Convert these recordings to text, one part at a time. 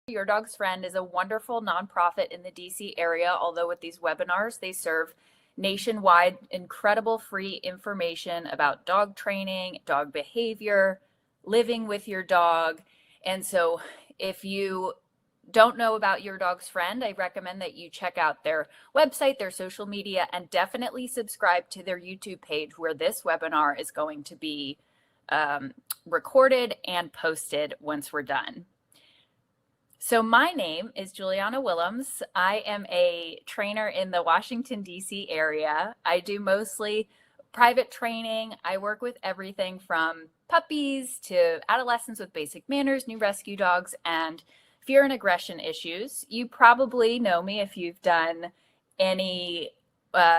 Your Dog's Friend is a wonderful nonprofit in the DC area. Although with these webinars, they serve nationwide incredible free information about dog training, dog behavior, living with your dog. And so if you don't know about Your Dog's Friend, I recommend that you check out their website, their social media, and definitely subscribe to their YouTube page where this webinar is going to be recorded and posted once we're done. So my name is Juliana Willems. I am a trainer in the Washington, D.C. area. I do mostly private training. I work with everything from puppies to adolescents with basic manners, new rescue dogs, and fear and aggression issues. You probably know me if you've done any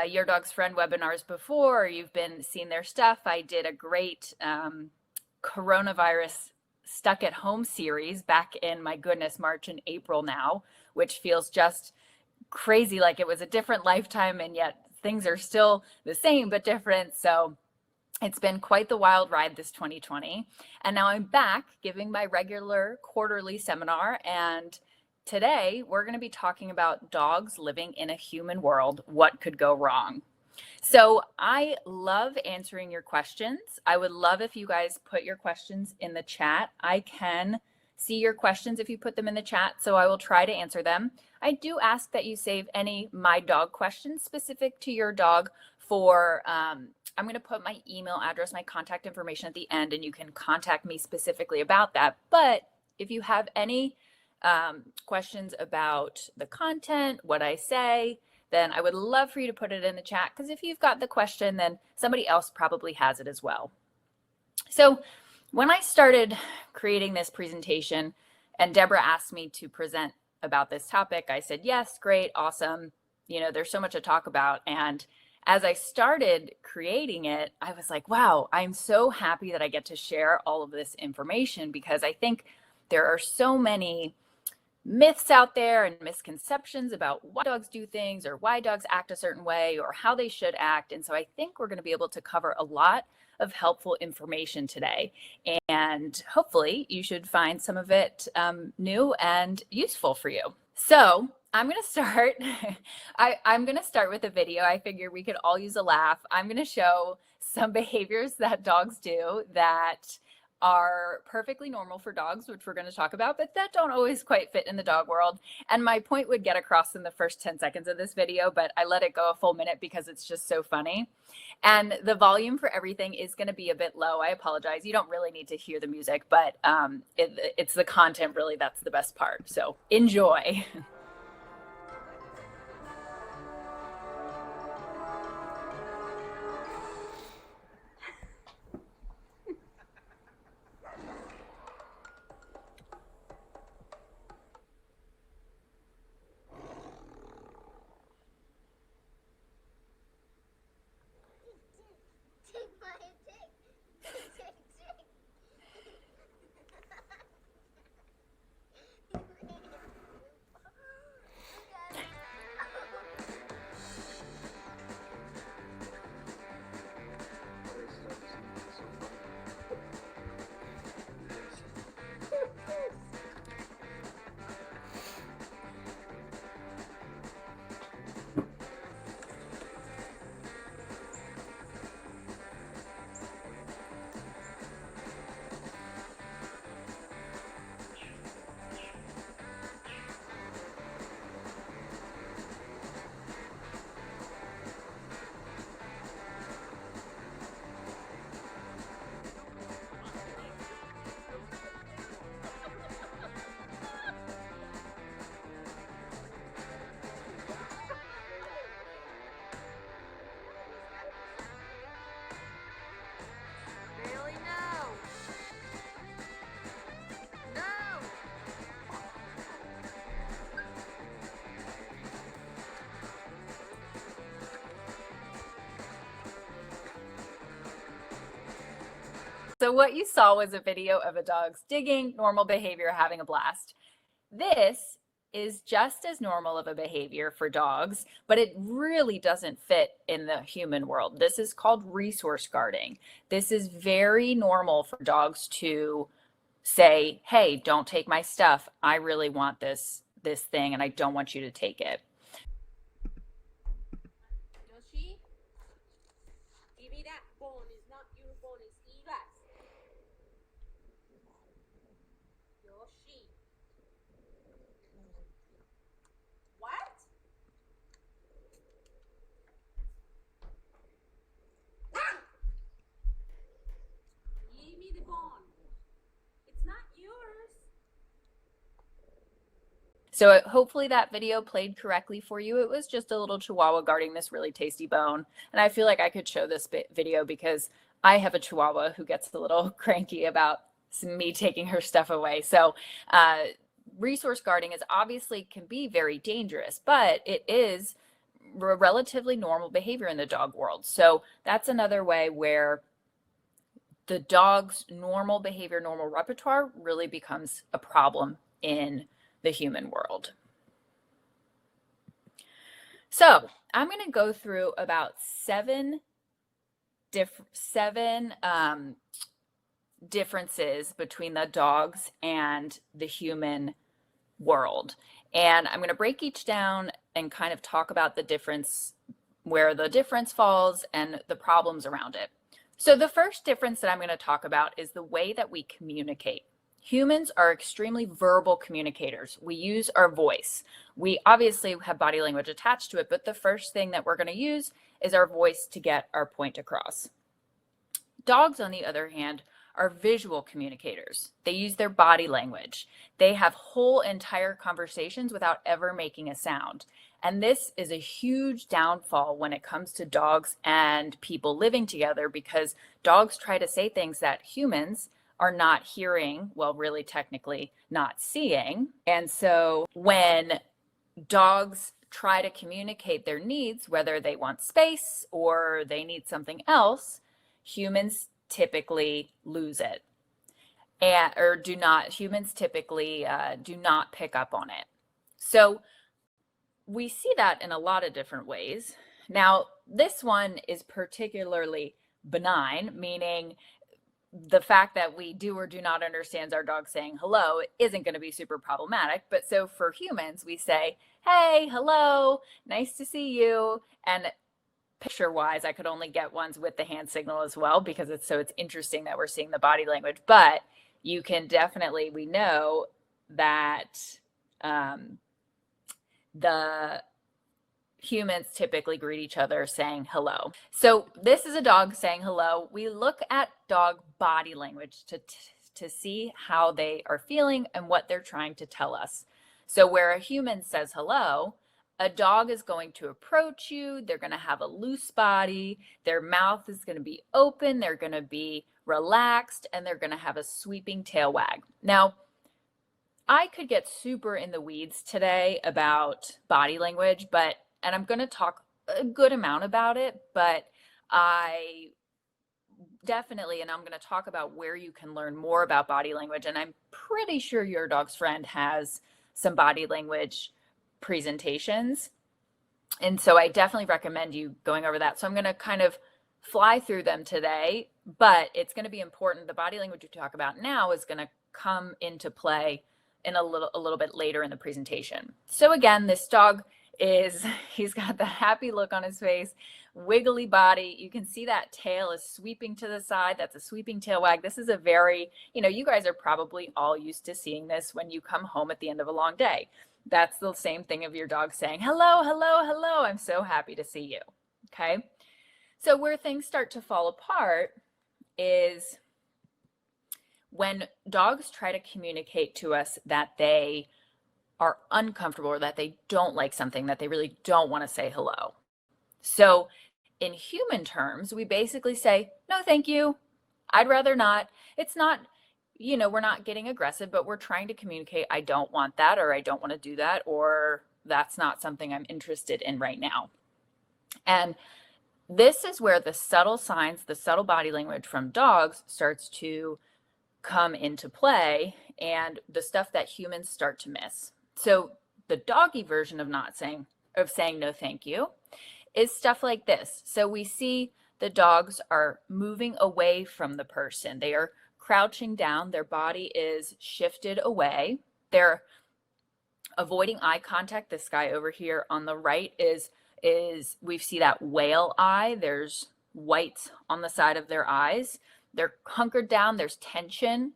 Your Dog's Friend webinars before, or you've seen their stuff. I did a great coronavirus stuck at home series back in, my goodness, March and April now, which feels just crazy, like it was a different lifetime, and yet things are still the same but different. So it's been quite the wild ride this 2020. And now I'm back giving my regular quarterly seminar. And today we're going to be talking about dogs living in a human world. What could go wrong? So I love answering your questions. I would love if you guys put your questions in the chat. I can see your questions if you put them in the chat, so I will try to answer them. I do ask that you save any My Dog questions specific to your dog for, I'm going to put my email address, my contact information at the end, and you can contact me specifically about that. But if you have any questions about the content, what I say, then I would love for you to put it in the chat, because if you've got the question, then somebody else probably has it as well. So when I started creating this presentation and Deborah asked me to present about this topic, I said, yes, great, awesome. You know, there's so much to talk about. And as I started creating it, I was like, wow, I'm so happy that I get to share all of this information, because I think there are so many myths out there and misconceptions about why dogs do things, or why dogs act a certain way, or how they should act. And so I think we're going to be able to cover a lot of helpful information today. And hopefully you should find some of it new and useful for you. So I'm going to start. I'm going to start with a video. I figure we could all use a laugh. I'm going to show some behaviors that dogs do that are perfectly normal for dogs, which we're going to talk about, but that don't always quite fit in the dog world. And my point would get across in the first 10 seconds of this video, but I let it go a full minute because it's just so funny. And the volume for everything is going to be a bit low. I apologize. You don't really need to hear the music, but it's the content really that's the best part. So enjoy. So what you saw was a video of a dog's digging, normal behavior, having a blast. This is just as normal of a behavior for dogs, but it really doesn't fit in the human world. This is called resource guarding. This is very normal for dogs to say, hey, don't take my stuff. I really want this thing and I don't want you to take it. Yoshi, give me that bone. It's not your bone, it's Eva's. Yoshi. What? Give me the bone. It's not yours. So hopefully that video played correctly for you. It was just a little Chihuahua guarding this really tasty bone. And I feel like I could show this video because I have a Chihuahua who gets a little cranky about me taking her stuff away. So resource guarding is obviously can be very dangerous, but it is relatively normal behavior in the dog world. So that's another way where the dog's normal behavior, normal repertoire really becomes a problem in the human world. So I'm going to go through about seven differences between the dogs and the human world. And I'm going to break each down and kind of talk about the difference, where the difference falls and the problems around it. So the first difference that I'm going to talk about is the way that we communicate. Humans are extremely verbal communicators. We use our voice. We obviously have body language attached to it, but the first thing that we're going to use is our voice to get our point across. Dogs, on the other hand, are visual communicators. They use their body language. They have whole entire conversations without ever making a sound. And this is a huge downfall when it comes to dogs and people living together, because dogs try to say things that humans are not hearing, well, really technically not seeing. And so when dogs try to communicate their needs, whether they want space or they need something else, humans typically lose it, humans typically do not pick up on it. So we see that in a lot of different ways. Now, this one is particularly benign, meaning the fact that we do or do not understand our dog saying hello isn't going to be super problematic. But so for humans, we say, hey, hello, nice to see you. And picture wise, I could only get ones with the hand signal as well, because it's interesting that we're seeing the body language. But you can definitely, we know that the humans typically greet each other saying hello. So this is a dog saying hello. We look at dog body language to see how they are feeling and what they're trying to tell us. So where a human says hello, a dog is going to approach you. They're going to have a loose body. Their mouth is going to be open. They're going to be relaxed, and they're going to have a sweeping tail wag. Now, I could get super in the weeds today about body language, and I'm going to talk a good amount about it, but I definitely, and I'm going to talk about where you can learn more about body language. And I'm pretty sure your dog's friend has some body language presentations. And so I definitely recommend you going over that. So I'm going to kind of fly through them today, but it's going to be important. The body language we talk about now is going to come into play in a little bit later in the presentation. So again, this dog he's got the happy look on his face, wiggly body. You can see that tail is sweeping to the side. That's a sweeping tail wag. This is a very, you guys are probably all used to seeing this when you come home at the end of a long day. That's the same thing of your dog saying, hello, hello, hello. I'm so happy to see you. Okay. So where things start to fall apart is when dogs try to communicate to us that they are uncomfortable or that they don't like something, that they really don't want to say hello. So in human terms, we basically say, no, thank you. I'd rather not. It's not, we're not getting aggressive, but we're trying to communicate, I don't want that, or I don't want to do that, or that's not something I'm interested in right now. And this is where the subtle signs, the subtle body language from dogs starts to come into play, and the stuff that humans start to miss. So the doggy version of saying no thank you is stuff like this. So we see the dogs are moving away from the person. They are crouching down, their body is shifted away. They're avoiding eye contact. This guy over here on the right is we see that whale eye. There's white on the side of their eyes. They're hunkered down, there's tension.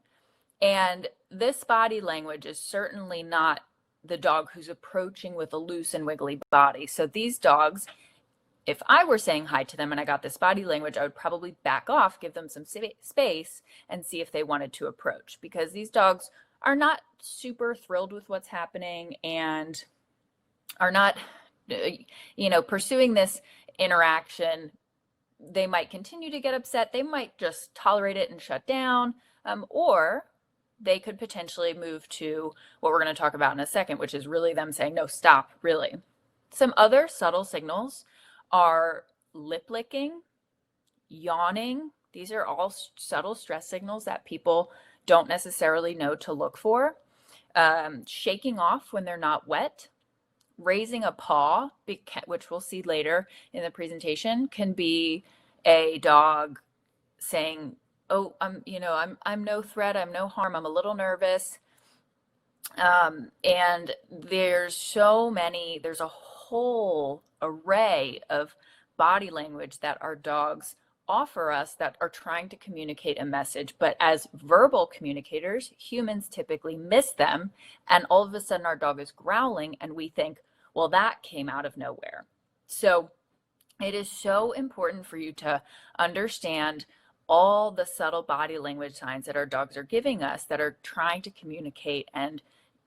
And this body language is certainly not the dog who's approaching with a loose and wiggly body. So these dogs, if I were saying hi to them and I got this body language, I would probably back off, give them some space, and see if they wanted to approach, because these dogs are not super thrilled with what's happening and are not, pursuing this interaction. They might continue to get upset. They might just tolerate it and shut down, or they could potentially move to what we're going to talk about in a second, which is really them saying, no, stop, really. Some other subtle signals are lip licking, yawning. These are all subtle stress signals that people don't necessarily know to look for. Shaking off when they're not wet, raising a paw, which we'll see later in the presentation, can be a dog saying, oh, I'm no threat, I'm no harm, I'm a little nervous. And there's a whole array of body language that our dogs offer us that are trying to communicate a message. But as verbal communicators, humans typically miss them. And all of a sudden our dog is growling and we think, well, that came out of nowhere. So it is so important for you to understand all the subtle body language signs that our dogs are giving us that are trying to communicate and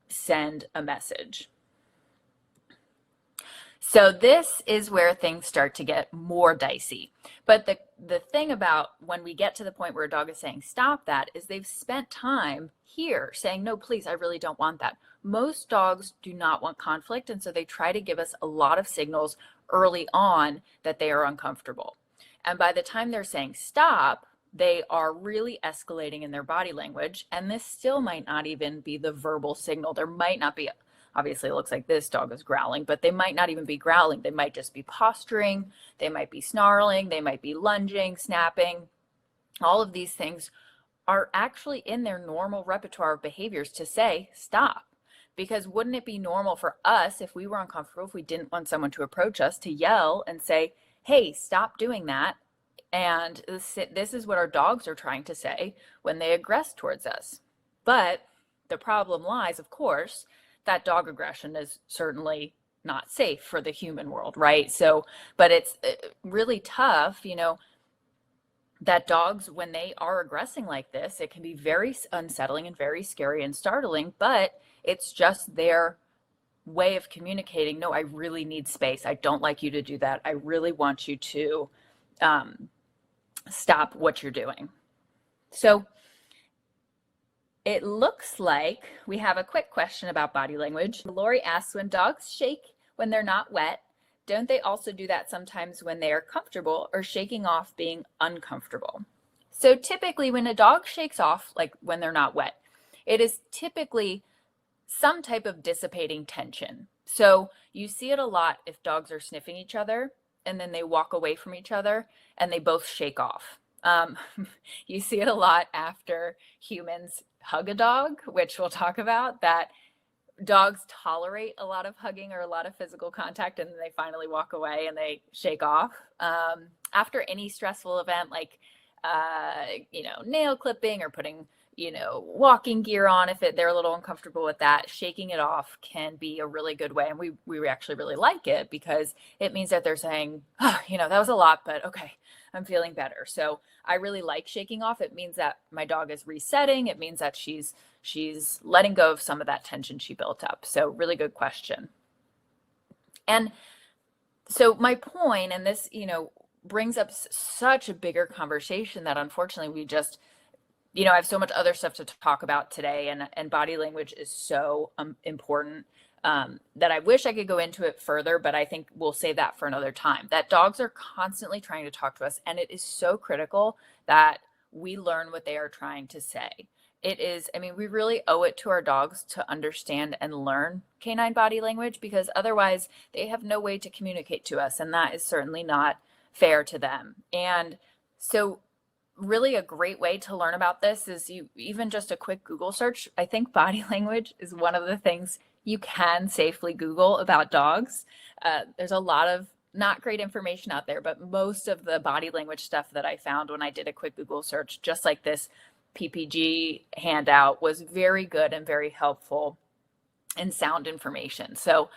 send a message. So this is where things start to get more dicey. But the thing about when we get to the point where a dog is saying stop that is they've spent time here saying, no, please, I really don't want that. Most dogs do not want conflict, and so they try to give us a lot of signals early on that they are uncomfortable. And by the time they're saying stop, they are really escalating in their body language, and this still might not even be the verbal signal. There might not be, obviously it looks like this dog is growling, but they might not even be growling. They might just be posturing, they might be snarling, they might be lunging, snapping. All of these things are actually in their normal repertoire of behaviors to say stop. Because wouldn't it be normal for us, if we were uncomfortable, if we didn't want someone to approach us, to yell and say, hey, stop doing that? And this is what our dogs are trying to say when they aggress towards us. But the problem lies, of course, that dog aggression is certainly not safe for the human world, right? So, but it's really tough, that dogs, when they are aggressing like this, it can be very unsettling and very scary and startling, but it's just their way of communicating, no, I really need space. I don't like you to do that. I really want you to stop what you're doing. So it looks like we have a quick question about body language. Lori asks, when dogs shake when they're not wet, don't they also do that sometimes when they are comfortable or shaking off being uncomfortable? So typically when a dog shakes off, like when they're not wet, it is typically some type of dissipating tension. So you see it a lot if dogs are sniffing each other and then they walk away from each other and they both shake off. You see it a lot after humans hug a dog, which we'll talk about, that dogs tolerate a lot of hugging or a lot of physical contact and then they finally walk away and they shake off. After any stressful event like, nail clipping or putting, walking gear on, if they're a little uncomfortable with that, shaking it off can be a really good way. And we actually really like it because it means that they're saying, oh, that was a lot, but okay, I'm feeling better. So I really like shaking off. It means that my dog is resetting. It means that she's letting go of some of that tension she built up. So really good question. And so my point, and this, brings up such a bigger conversation that unfortunately we just, I have so much other stuff to talk about today, and body language is so important that I wish I could go into it further, but I think we'll save that for another time. That dogs are constantly trying to talk to us, and it is so critical that we learn what they are trying to say. It is, we really owe it to our dogs to understand and learn canine body language, because otherwise they have no way to communicate to us, and that is certainly not fair to them. And so really a great way to learn about this is even just a quick Google search. I think body language is one of the things you can safely Google about dogs. There's a lot of not great information out there, but most of the body language stuff that I found when I did a quick Google search, just like this PPG handout, was very good and very helpful and sound information. So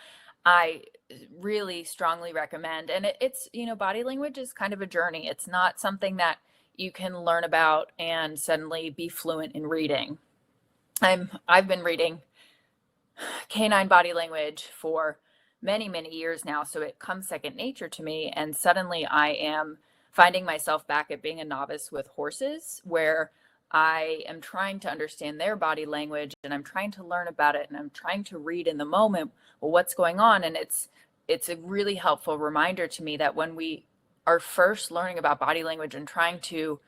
I really strongly recommend, and it's, body language is kind of a journey. It's not something that you can learn about and suddenly be fluent in reading. I've been reading canine body language for many, many years now, so it comes second nature to me. And suddenly I am finding myself back at being a novice with horses, where I am trying to understand their body language and I'm trying to learn about it and I'm trying to read in the moment, well, what's going on. And it's a really helpful reminder to me that when we are first learning about body language and trying to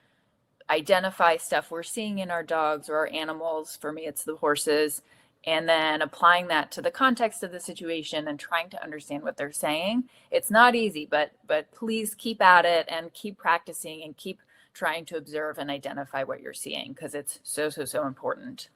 identify stuff we're seeing in our dogs or our animals, for me it's the horses, and then applying that to the context of the situation and trying to understand what they're saying, it's not easy, but please keep at it and keep practicing and keep trying to observe and identify what you're seeing, because it's so important.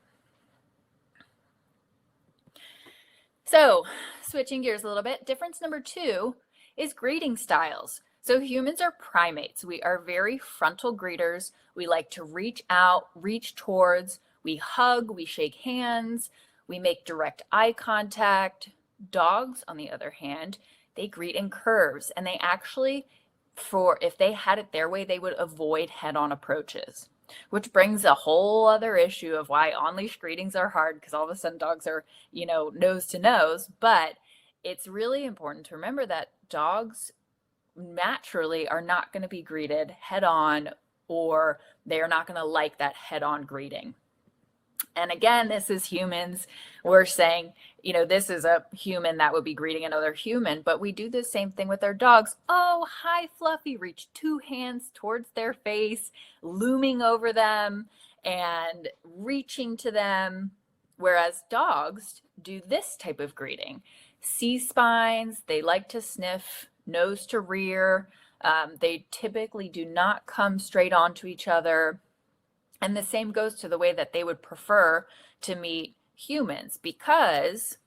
So switching gears a little bit, difference number 2 is greeting styles. So humans are primates. We are very frontal greeters. We like to reach out, reach towards, we hug, we shake hands, we make direct eye contact. Dogs, on the other hand, they greet in curves, and they actually, if they had it their way, they would avoid head-on approaches, which brings a whole other issue of why on-leash greetings are hard, because all of a sudden dogs are, nose to nose. But it's really important to remember that dogs naturally are not going to be greeted head-on, or they are not going to like that head-on greeting. And again, this is humans. We're saying, this is a human that would be greeting another human, but we do the same thing with our dogs. Oh, hi, Fluffy. Reach 2 hands towards their face, looming over them and reaching to them. Whereas dogs do this type of greeting. C-spines, they like to sniff, nose to rear. They typically do not come straight onto each other. And the same goes to the way that they would prefer to meet humans, because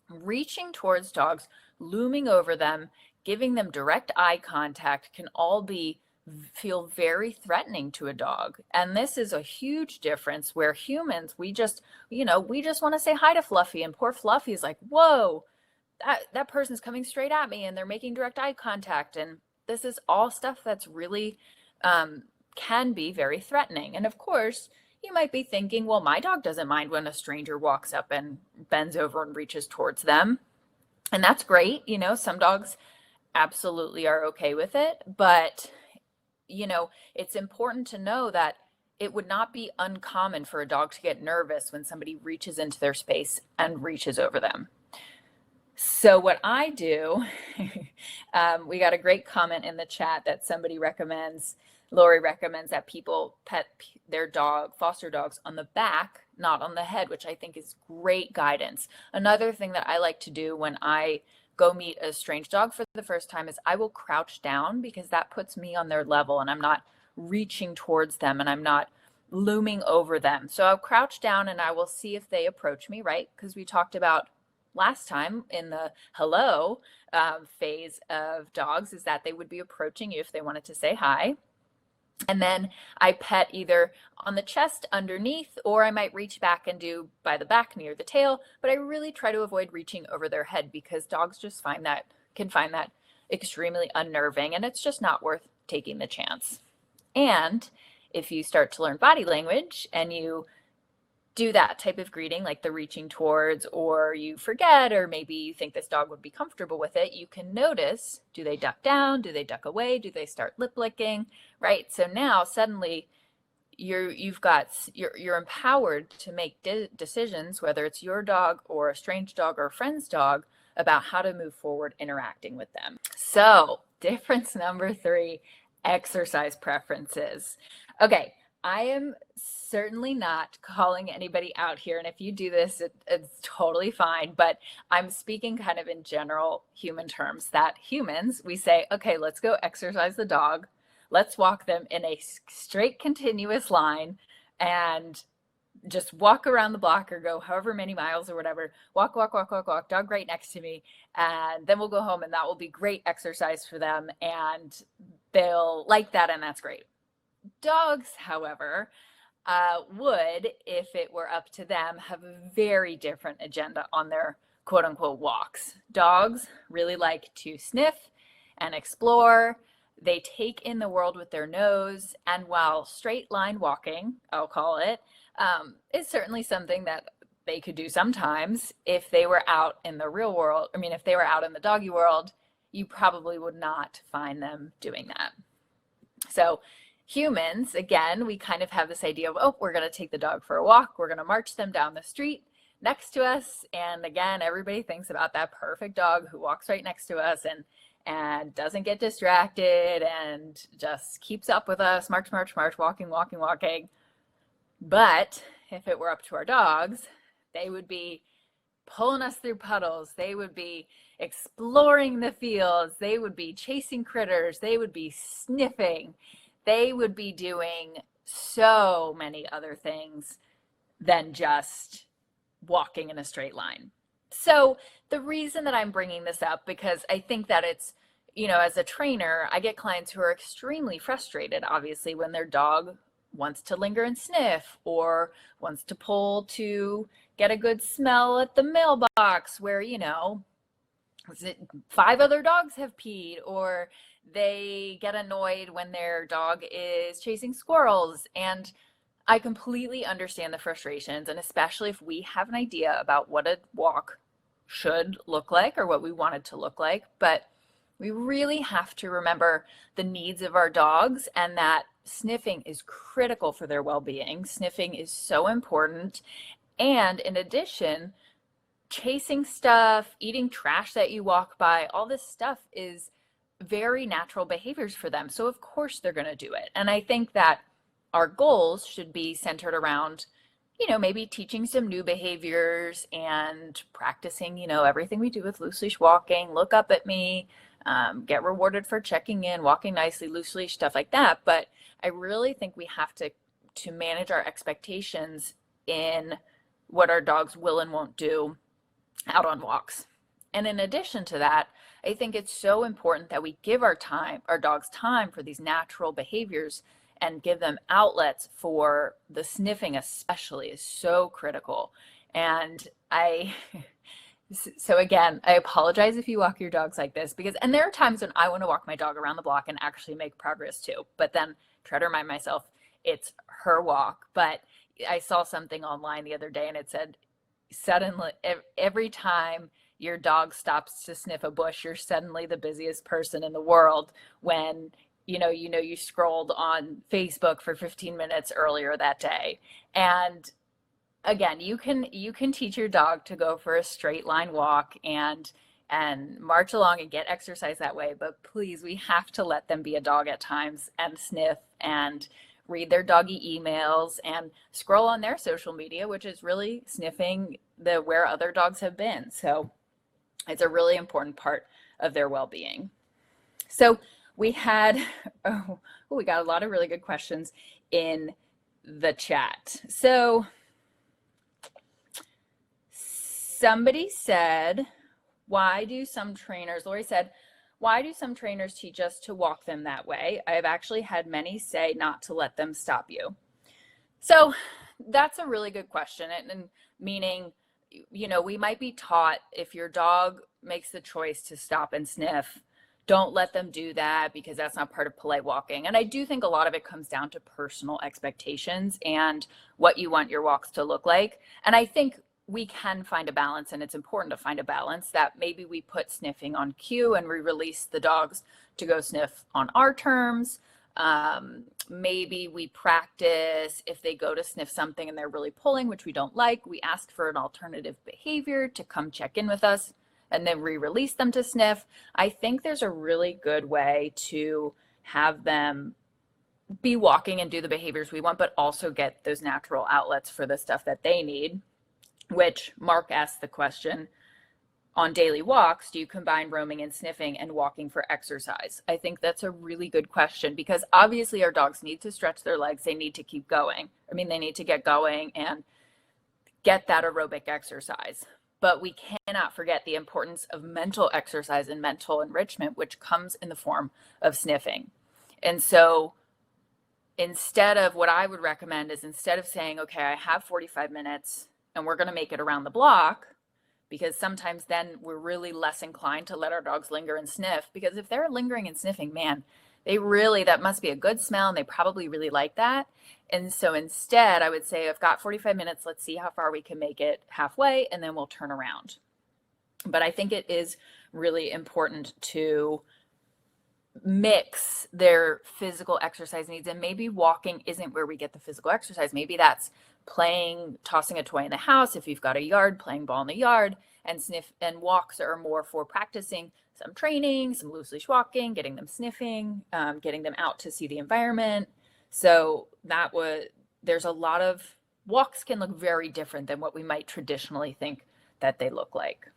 reaching towards dogs, looming over them, giving them direct eye contact can all feel very threatening to a dog. And this is a huge difference, where humans, we just want to say hi to Fluffy, and poor Fluffy is like, whoa, that person's coming straight at me and they're making direct eye contact. And this is all stuff that's really can be very threatening. And of course, you might be thinking, well, my dog doesn't mind when a stranger walks up and bends over and reaches towards them. And that's great. Some dogs absolutely are okay with it. But, it's important to know that it would not be uncommon for a dog to get nervous when somebody reaches into their space and reaches over them. So what I do, we got a great comment in the chat that somebody recommends, Lori recommends, that people pet their foster dogs on the back, not on the head, which I think is great guidance. Another thing that I like to do when I go meet a strange dog for the first time is I will crouch down, because that puts me on their level and I'm not reaching towards them and I'm not looming over them. So I'll crouch down and I will see if they approach me, right? Because we talked about last time in the hello phase of dogs is that they would be approaching you if they wanted to say hi. And then I pet either on the chest underneath, or I might reach back and do by the back near the tail, but I really try to avoid reaching over their head, because dogs just can find that extremely unnerving, and it's just not worth taking the chance. And if you start to learn body language and you do that type of greeting, like the reaching towards, or you forget, or maybe you think this dog would be comfortable with it, you can notice, do they duck down? Do they duck away? Do they start lip licking? Right? So now suddenly you're empowered to make decisions, whether it's your dog or a strange dog or a friend's dog, about how to move forward interacting with them. So difference number 3, exercise preferences. Okay. I am certainly not calling anybody out here, and if you do this, it's totally fine, but I'm speaking kind of in general human terms, that humans, we say, okay, let's go exercise the dog. let's walk them in a straight continuous line and just walk around the block or go however many miles or whatever, walk, dog right next to me. And then we'll go home, and that will be great exercise for them. And they'll like that. And that's great. Dogs, however, would, if it were up to them, have a very different agenda on their quote unquote walks. Dogs really like to sniff and explore. They take in the world with their nose. And while straight line walking, I'll call it, is certainly something that they could do sometimes, if they were out in the real world, if they were out in the doggy world, you probably would not find them doing that. So humans, again, we kind of have this idea of, oh, we're going to take the dog for a walk. We're going to march them down the street next to us. And again, everybody thinks about that perfect dog who walks right next to us and doesn't get distracted and just keeps up with us, march, walking. But if it were up to our dogs, they would be pulling us through puddles. They would be exploring the fields. They would be chasing critters. They would be sniffing. They would be doing so many other things than just walking in a straight line. So the reason that I'm bringing this up, because I think that it's, as a trainer, I get clients who are extremely frustrated, obviously, when their dog wants to linger and sniff, or wants to pull to get a good smell at the mailbox where, 5 other dogs have peed, or they get annoyed when their dog is chasing squirrels. And I completely understand the frustrations, and especially if we have an idea about what a walk should look like or what we want it to look like. But we really have to remember the needs of our dogs, and that sniffing is critical for their well-being. Sniffing is so important. And in addition, chasing stuff, eating trash that you walk by, all this stuff is very natural behaviors for them. So of course they're going to do it. And I think that our goals should be centered around, maybe teaching some new behaviors and practicing, everything we do with loose leash walking, look up at me, get rewarded for checking in, walking nicely, loose leash, stuff like that. But I really think we have to manage our expectations in what our dogs will and won't do out on walks. And in addition to that, I think it's so important that we give our dogs time for these natural behaviors, and give them outlets for the sniffing, especially, is so critical. And so again, I apologize if you walk your dogs like this, and there are times when I want to walk my dog around the block and actually make progress too, but then try to remind myself it's her walk. But I saw something online the other day, and it said, suddenly, every time your dog stops to sniff a bush, you're suddenly the busiest person in the world, when you scrolled on Facebook for 15 minutes earlier that day. And again, you can teach your dog to go for a straight line walk and march along and get exercise that way. But please, we have to let them be a dog at times and sniff and read their doggy emails and scroll on their social media, which is really sniffing where other dogs have been. So it's a really important part of their well-being. So we had, we got a lot of really good questions in the chat. So somebody said, Lori said, why do some trainers teach us to walk them that way? I have actually had many say not to let them stop you. So that's a really good question. And meaning, we might be taught, if your dog makes the choice to stop and sniff, don't let them do that, because that's not part of polite walking. And I do think a lot of it comes down to personal expectations and what you want your walks to look like. And I think we can find a balance, and it's important to find a balance, that maybe we put sniffing on cue and we release the dogs to go sniff on our terms. Maybe we practice, if they go to sniff something and they're really pulling, which we don't like, we ask for an alternative behavior to come check in with us, and then re-release them to sniff. I think there's a really good way to have them be walking and do the behaviors we want, but also get those natural outlets for the stuff that they need. Which Mark asked the question, on daily walks, do you combine roaming and sniffing and walking for exercise? I think that's a really good question, because obviously our dogs need to stretch their legs. They need to keep going. I mean, they need to get going and get that aerobic exercise. But we cannot forget the importance of mental exercise and mental enrichment, which comes in the form of sniffing. And so instead of, what I would recommend is, instead of saying, okay, I have 45 minutes and we're going to make it around the block, because sometimes then we're really less inclined to let our dogs linger and sniff, because if they're lingering and sniffing, man, that must be a good smell and they probably really like that. And so instead I would say, I've got 45 minutes, let's see how far we can make it halfway, and then we'll turn around. But I think it is really important to mix their physical exercise needs, and maybe walking isn't where we get the physical exercise. Maybe that's playing, tossing a toy in the house. If you've got a yard, playing ball in the yard, and sniff and walks are more for practicing some training, some loose leash walking, getting them sniffing, getting them out to see the environment. So there's a lot of walks can look very different than what we might traditionally think that they look like.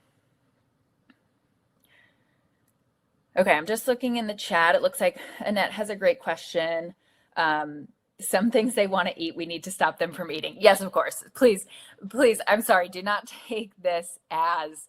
Okay, I'm just looking in the chat. It looks like Annette has a great question. Some things they want to eat, we need to stop them from eating. Yes, of course. Please, I'm sorry, do not take this as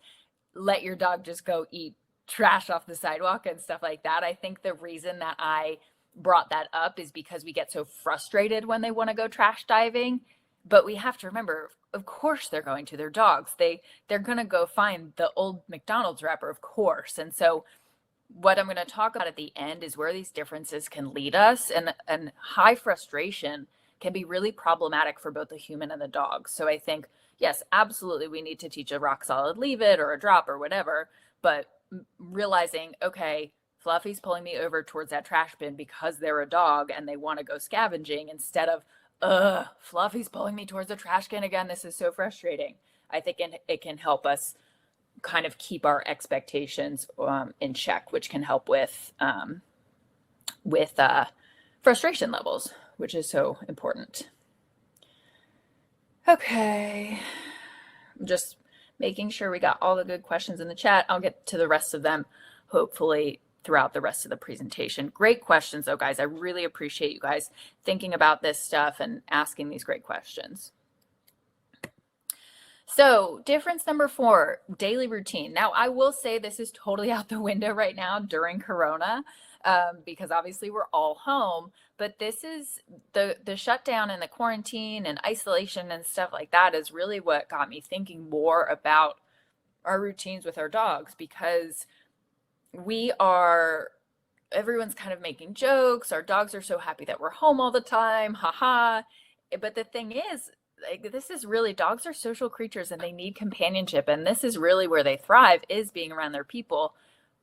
let your dog just go eat trash off the sidewalk and stuff like that. I think the reason that I brought that up is because we get so frustrated when they want to go trash diving. But we have to remember, of course they're going to their dogs. They're going to go find the old McDonald's wrapper, of course. And so what I'm going to talk about at the end is where these differences can lead us, and high frustration can be really problematic for both the human and the dog. So I think, yes, absolutely, we need to teach a rock solid leave it or a drop or whatever, but realizing, okay, Fluffy's pulling me over towards that trash bin because they're a dog and they want to go scavenging, instead of, Fluffy's pulling me towards the trash can again. This is so frustrating. I think it can help us kind of keep our expectations in check, which can help with frustration levels, which is so important. Okay, I'm just making sure we got all the good questions in the chat. I'll get to the rest of them hopefully throughout the rest of the presentation. Great questions though, guys. I really appreciate you guys thinking about this stuff and asking these great questions. So difference number 4, daily routine. Now, I will say this is totally out the window right now during Corona, because obviously we're all home, but this is the shutdown and the quarantine and isolation and stuff like that is really what got me thinking more about our routines with our dogs, because everyone's kind of making jokes. Our dogs are so happy that we're home all the time. Haha. But the thing is, this is really, dogs are social creatures and they need companionship, and this is really where they thrive, is being around their people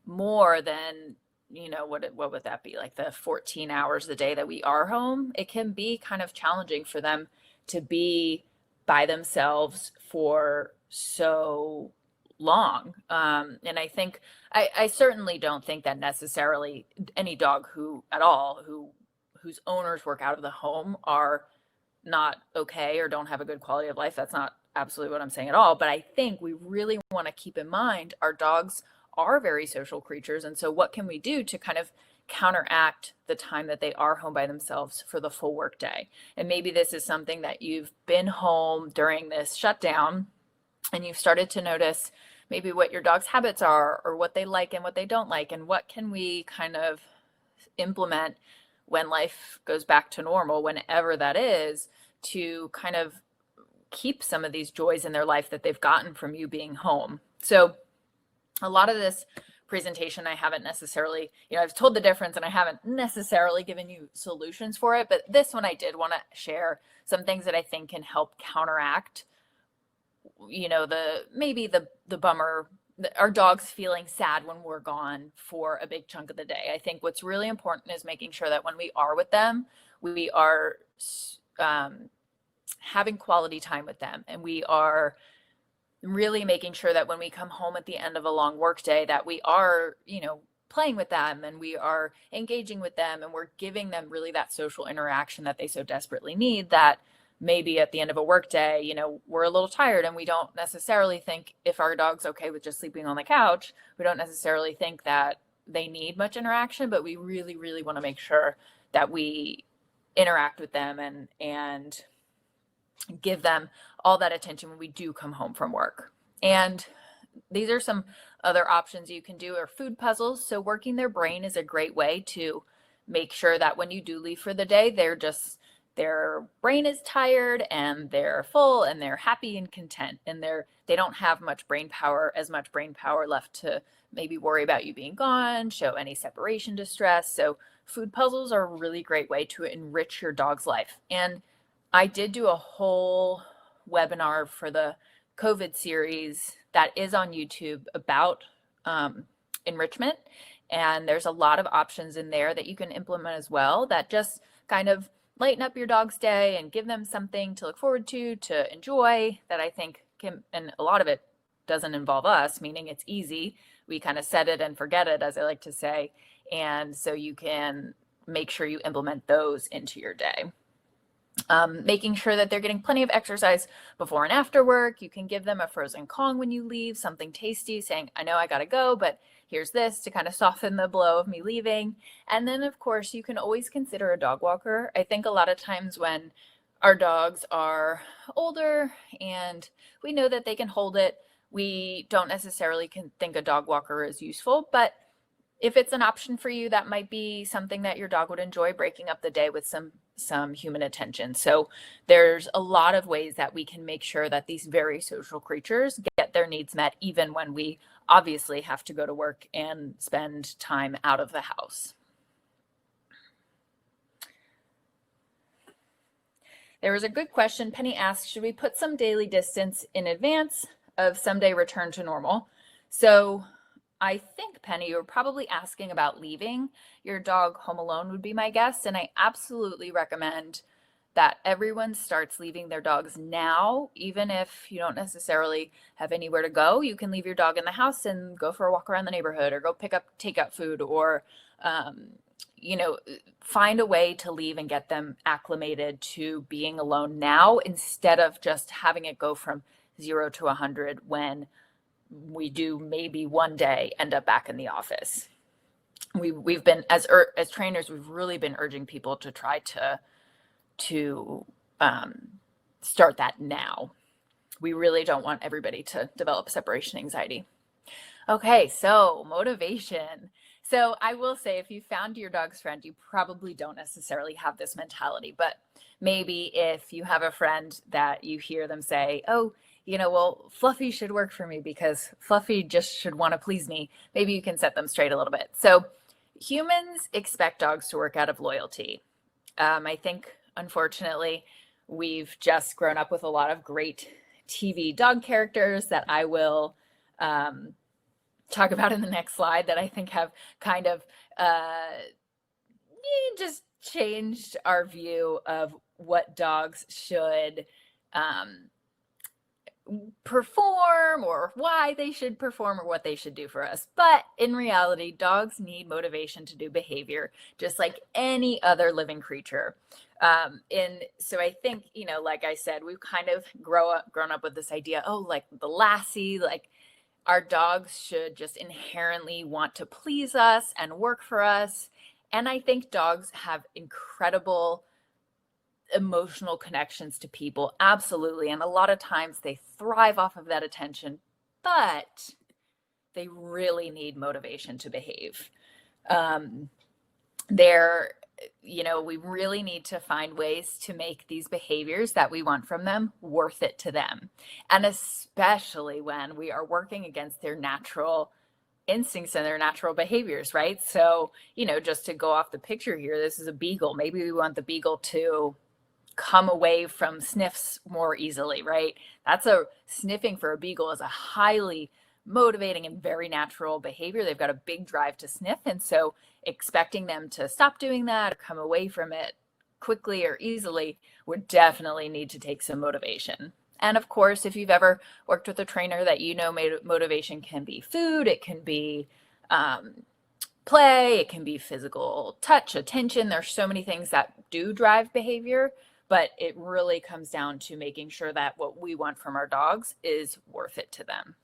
more than, what would that be, like the 14 hours a day that we are home. It can be kind of challenging for them to be by themselves for so long, and I think I certainly don't think that necessarily any dog whose owners work out of the home are not okay or don't have a good quality of life. That's not absolutely what I'm saying at all. But I think we really want to keep in mind our dogs are very social creatures. And so what can we do to kind of counteract the time that they are home by themselves for the full work day? And maybe this is something that you've been home during this shutdown and you've started to notice maybe what your dog's habits are, or what they like and what they don't like, and what can we kind of implement when life goes back to normal, whenever that is, to kind of keep some of these joys in their life that they've gotten from you being home. So a lot of this presentation, I haven't necessarily, I've told the difference and I haven't necessarily given you solutions for it, but this one I did want to share some things that I think can help counteract, the bummer, our dogs feeling sad when we're gone for a big chunk of the day. I think what's really important is making sure that when we are with them, we are having quality time with them, and we are really making sure that when we come home at the end of a long work day, that we are, playing with them and we are engaging with them, and we're giving them really that social interaction that they so desperately need, that maybe at the end of a work day, you know, we're a little tired and we don't necessarily think, if our dog's okay with just sleeping on the couch, we don't necessarily think that they need much interaction, but we really, really want to make sure that we interact with them and give them all that attention when we do come home from work. And these are some other options you can do, are food puzzles. So working their brain is a great way to make sure that when you do leave for the day, their brain is tired and they're full and they're happy and content, and they don't have as much brain power left to maybe worry about you being gone, show any separation distress. So food puzzles are a really great way to enrich your dog's life. And I did do a whole webinar for the COVID series that is on YouTube about enrichment. And there's a lot of options in there that you can implement as well that just kind of lighten up your dog's day and give them something to look forward to enjoy, that I think can, and a lot of it doesn't involve us, meaning it's easy. We kind of set it and forget it, as I like to say. And so you can make sure you implement those into your day. Making sure that they're getting plenty of exercise before and after work. You can give them a frozen Kong when you leave, something tasty, saying, I know I gotta go, but here's this to kind of soften the blow of me leaving. And then of course you can always consider a dog walker. I think a lot of times when our dogs are older and we know that they can hold it, we don't necessarily think a dog walker is useful, but if it's an option for you, that might be something that your dog would enjoy, breaking up the day with some human attention. So there's a lot of ways that we can make sure that these very social creatures get their needs met, even when we obviously have to go to work and spend time out of the house. There was a good question. Penny asked, should we put some daily distance in advance of someday return to normal? So I think, Penny, you're probably asking about leaving your dog home alone would be my guess. And I absolutely recommend that everyone starts leaving their dogs now. Even if you don't necessarily have anywhere to go, you can leave your dog in the house and go for a walk around the neighborhood, or go pick up takeout food, or you know, find a way to leave and get them acclimated to being alone now, instead of just having it go from 0 to 100 when we do maybe one day end up back in the office. We've been, as trainers, we've really been urging people to try to start that now. We really don't want everybody to develop separation anxiety. Okay, so motivation. So I will say, if you found your dog's friend, you probably don't necessarily have this mentality, but maybe if you have a friend that you hear them say, oh, you know, well, Fluffy should work for me because Fluffy just should want to please me. Maybe you can set them straight a little bit. So humans expect dogs to work out of loyalty. I think, unfortunately, we've just grown up with a lot of great TV dog characters that I will talk about in the next slide, that I think have kind of just changed our view of what dogs should perform, or why they should perform, or what they should do for us. But in reality, dogs need motivation to do behavior just like any other living creature. And so I think, you know, like I said, we've kind of grown up with this idea, oh, like the lassie, like our dogs should just inherently want to please us and work for us. And I think dogs have incredible emotional connections to people, absolutely, and a lot of times they thrive off of that attention, but they really need motivation to behave. You know, we really need to find ways to make these behaviors that we want from them worth it to them, and especially when we are working against their natural instincts and their natural behaviors, right? So, you know, just to go off the picture here, this is a beagle. Maybe we want the beagle to come away from sniffs more easily, right? Sniffing for a beagle is a highly motivating and very natural behavior. They've got a big drive to sniff. And so expecting them to stop doing that or come away from it quickly or easily would definitely need to take some motivation. And of course, if you've ever worked with a trainer, that you know, motivation can be food, it can be play, it can be physical touch, attention. There's so many things that do drive behavior. but it really comes down to making sure that what we want from our dogs is worth it to them.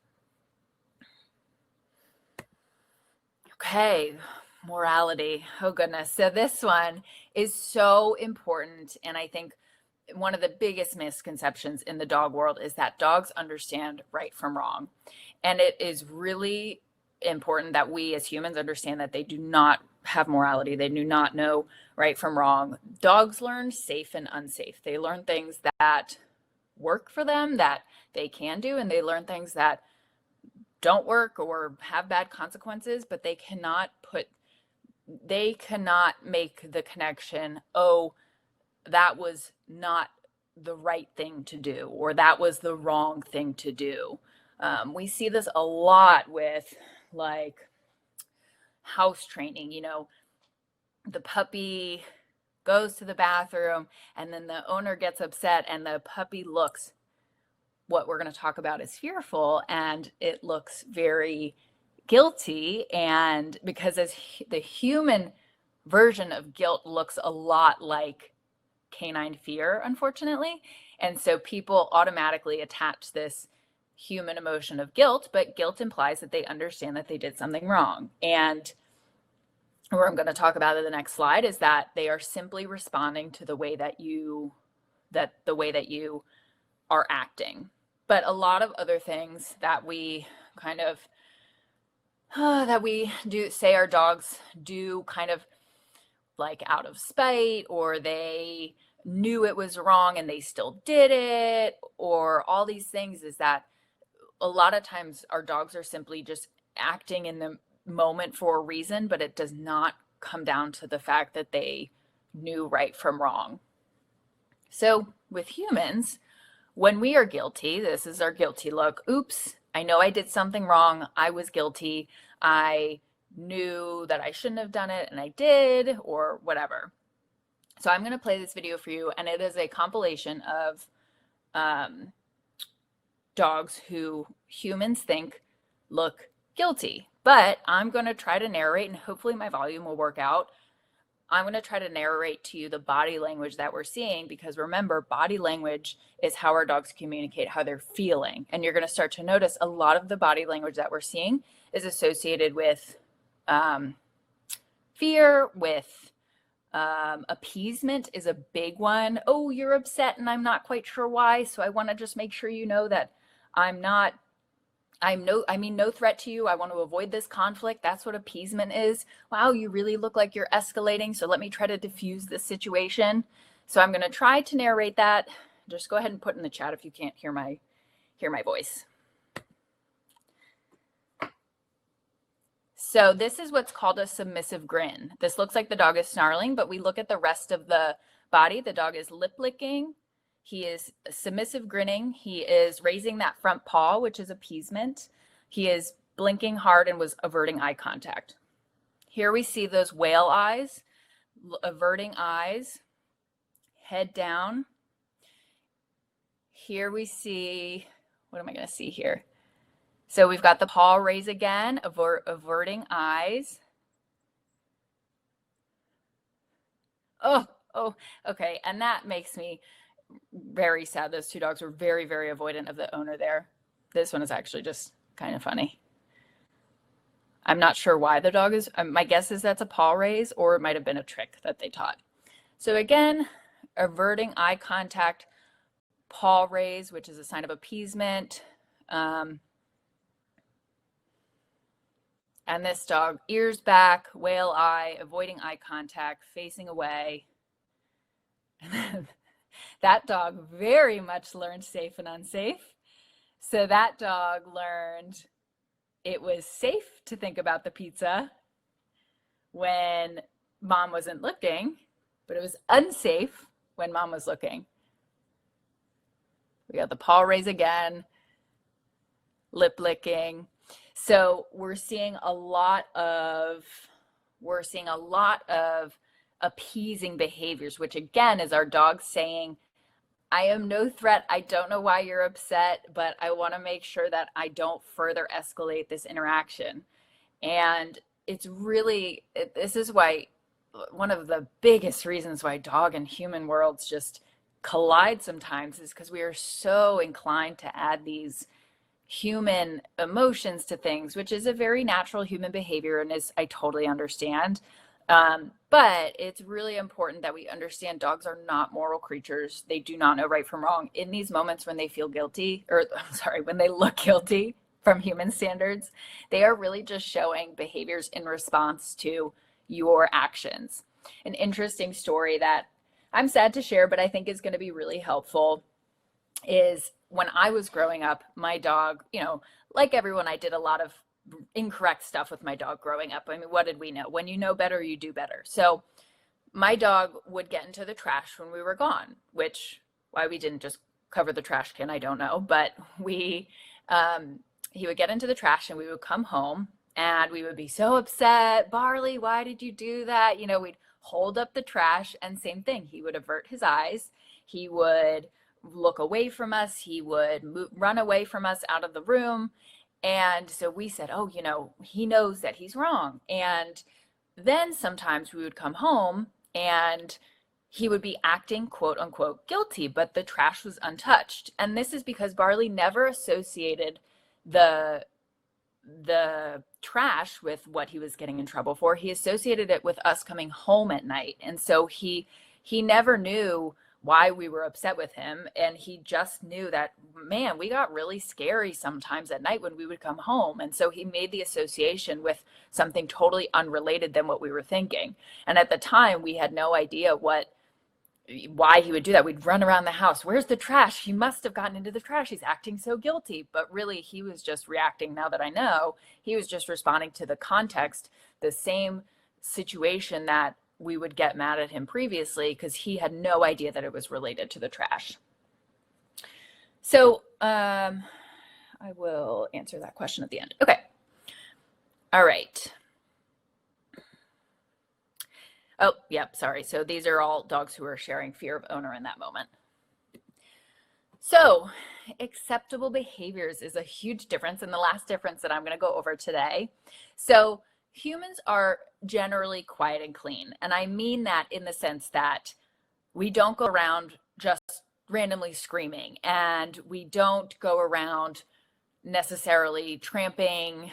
Okay, morality. Oh goodness. So this one is so important. And I think one of the biggest misconceptions in the dog world is that dogs understand right from wrong. And it is really important that we as humans understand that they do not have morality. They do not know right from wrong. Dogs learn safe and unsafe. They learn things that work for them, that they can do, and they learn things that don't work or have bad consequences, but they cannot make the connection, oh, that was not the right thing to do, or that was the wrong thing to do. We see this a lot with like house training. You know, the puppy goes to the bathroom and then the owner gets upset and the puppy looks, what we're going to talk about is fearful, and it looks very guilty. And because the human version of guilt looks a lot like canine fear, unfortunately. And so people automatically attach this human emotion of guilt, but guilt implies that they understand that they did something wrong. And what I'm going to talk about in the next slide is that they are simply responding to the way that you are acting. But a lot of other things that we kind of that we do say our dogs do kind of like out of spite, or they knew it was wrong and they still did it, or all these things, is that a lot of times our dogs are simply just acting in the moment for a reason, but it does not come down to the fact that they knew right from wrong. So with humans, when we are guilty, this is our guilty look. Oops, I know I did something wrong. I was guilty. I knew that I shouldn't have done it and I did, or whatever. So I'm going to play this video for you, and it is a compilation of dogs who humans think look guilty. But I'm going to try to narrate, and hopefully my volume will work out. I'm going to try to narrate to you the body language that we're seeing, because remember, body language is how our dogs communicate how they're feeling. And you're going to start to notice a lot of the body language that we're seeing is associated with fear, with appeasement is a big one. Oh, you're upset and I'm not quite sure why. So I want to just make sure you know that no threat to you. I want to avoid this conflict. That's what appeasement is. Wow, you really look like you're escalating. So let me try to diffuse this situation. So I'm going to try to narrate that. Just go ahead and put in the chat if you can't hear my voice. So this is what's called a submissive grin. This looks like the dog is snarling, but we look at the rest of the body. The dog is lip licking. He is submissive grinning. He is raising that front paw, which is appeasement. He is blinking hard and was averting eye contact. Here we see those whale eyes, averting eyes, head down. Here we see, what am I going to see here? So we've got the paw raise again, averting eyes. Oh, okay. And that makes me very sad. Those two dogs were very, very avoidant of the owner there. This one is actually just kind of funny. I'm not sure why the dog is, my guess is that's a paw raise, or it might have been a trick that they taught. So again, averting eye contact, paw raise, which is a sign of appeasement. And this dog, ears back, whale eye, avoiding eye contact, facing away. And that dog very much learned safe and unsafe. So that dog learned it was safe to think about the pizza when mom wasn't looking, but it was unsafe when mom was looking. We got the paw raise again, lip licking. So we're seeing a lot of appeasing behaviors, which again is our dog saying, I am no threat. I don't know why you're upset, but I want to make sure that I don't further escalate this interaction. And it's really, this is why one of the biggest reasons why dog and human worlds just collide sometimes is because we are so inclined to add these human emotions to things, which is a very natural human behavior and is I totally understand. But it's really important that we understand dogs are not moral creatures. They do not know right from wrong. In these moments when they feel guilty, or I'm sorry, when they look guilty from human standards, they are really just showing behaviors in response to your actions. An interesting story that I'm sad to share, but I think is going to be really helpful is when I was growing up, my dog, like everyone, I did a lot of incorrect stuff with my dog growing up. I mean, what did we know? When you know better, you do better. So my dog would get into the trash when we were gone, which why we didn't just cover the trash can, I don't know. But he would get into the trash and we would come home and we would be so upset. Barley, why did you do that? We'd hold up the trash and same thing. He would avert his eyes. He would look away from us. He would run away from us out of the room. And so we said, oh, he knows that he's wrong. And then sometimes we would come home and he would be acting quote unquote guilty, but the trash was untouched. And this is because Barley never associated the trash with what he was getting in trouble for. He associated it with us coming home at night. And so he never knew why we were upset with him. And he just knew that, man, we got really scary sometimes at night when we would come home. And so he made the association with something totally unrelated than what we were thinking. And at the time we had no idea why he would do that. We'd run around the house. Where's the trash? He must have gotten into the trash. He's acting so guilty. But really, he was just reacting. Now that I know, he was just responding to the context, the same situation that we would get mad at him previously because he had no idea that it was related to the trash. So I will answer that question at the end. Okay. All right. Oh, yep, sorry. So these are all dogs who are sharing fear of owner in that moment. So acceptable behaviors is a huge difference, and the last difference that I'm going to go over today. So humans are generally quiet and clean, and I mean that in the sense that we don't go around just randomly screaming, and we don't go around necessarily tramping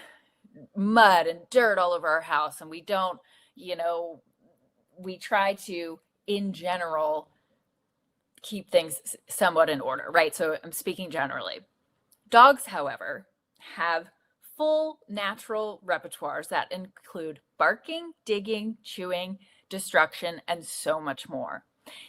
mud and dirt all over our house, and we don't, we try to, in general, keep things somewhat in order, right? So I'm speaking generally. Dogs, however, have full natural repertoires that include barking, digging, chewing, destruction, and so much more.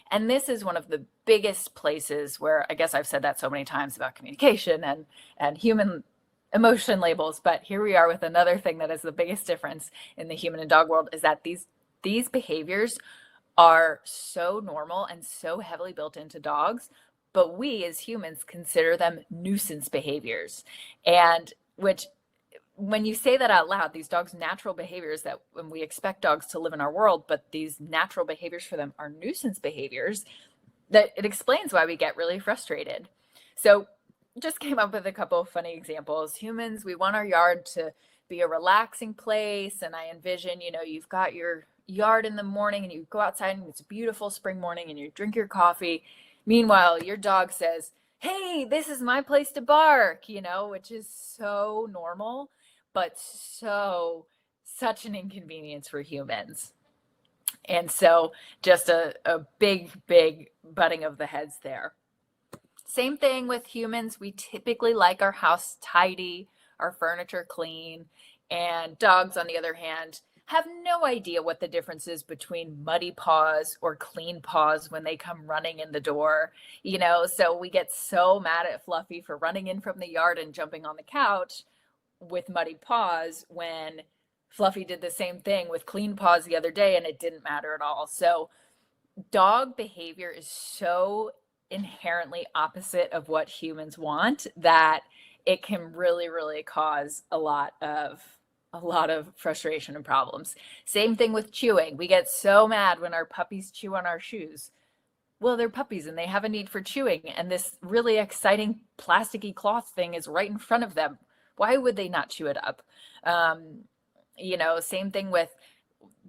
And this is one of the biggest places where, I guess I've said that so many times about communication and human emotion labels, but here we are with another thing that is the biggest difference in the human and dog world, is that these behaviors are so normal and so heavily built into dogs, but we as humans consider them nuisance behaviors. And which, when you say that out loud, these dogs' natural behaviors that when we expect dogs to live in our world, but these natural behaviors for them are nuisance behaviors, that it explains why we get really frustrated. So just came up with a couple of funny examples. Humans, we want our yard to be a relaxing place. And I envision, you've got your yard in the morning and you go outside and it's a beautiful spring morning and you drink your coffee. Meanwhile, your dog says, hey, this is my place to bark, which is so normal, but such an inconvenience for humans. And so just a big butting of the heads there. Same thing with humans. We typically like our house tidy, our furniture clean, and dogs, on the other hand, have no idea what the difference is between muddy paws or clean paws when they come running in the door. So we get so mad at Fluffy for running in from the yard and jumping on the couch with muddy paws when Fluffy did the same thing with clean paws the other day and it didn't matter at all. So dog behavior is so inherently opposite of what humans want that it can really cause a lot of frustration and problems. Same thing with chewing. We get so mad when our puppies chew on our shoes. Well, they're puppies and they have a need for chewing, and this really exciting plasticky cloth thing is right in front of them. Why would they not chew it up? Same thing with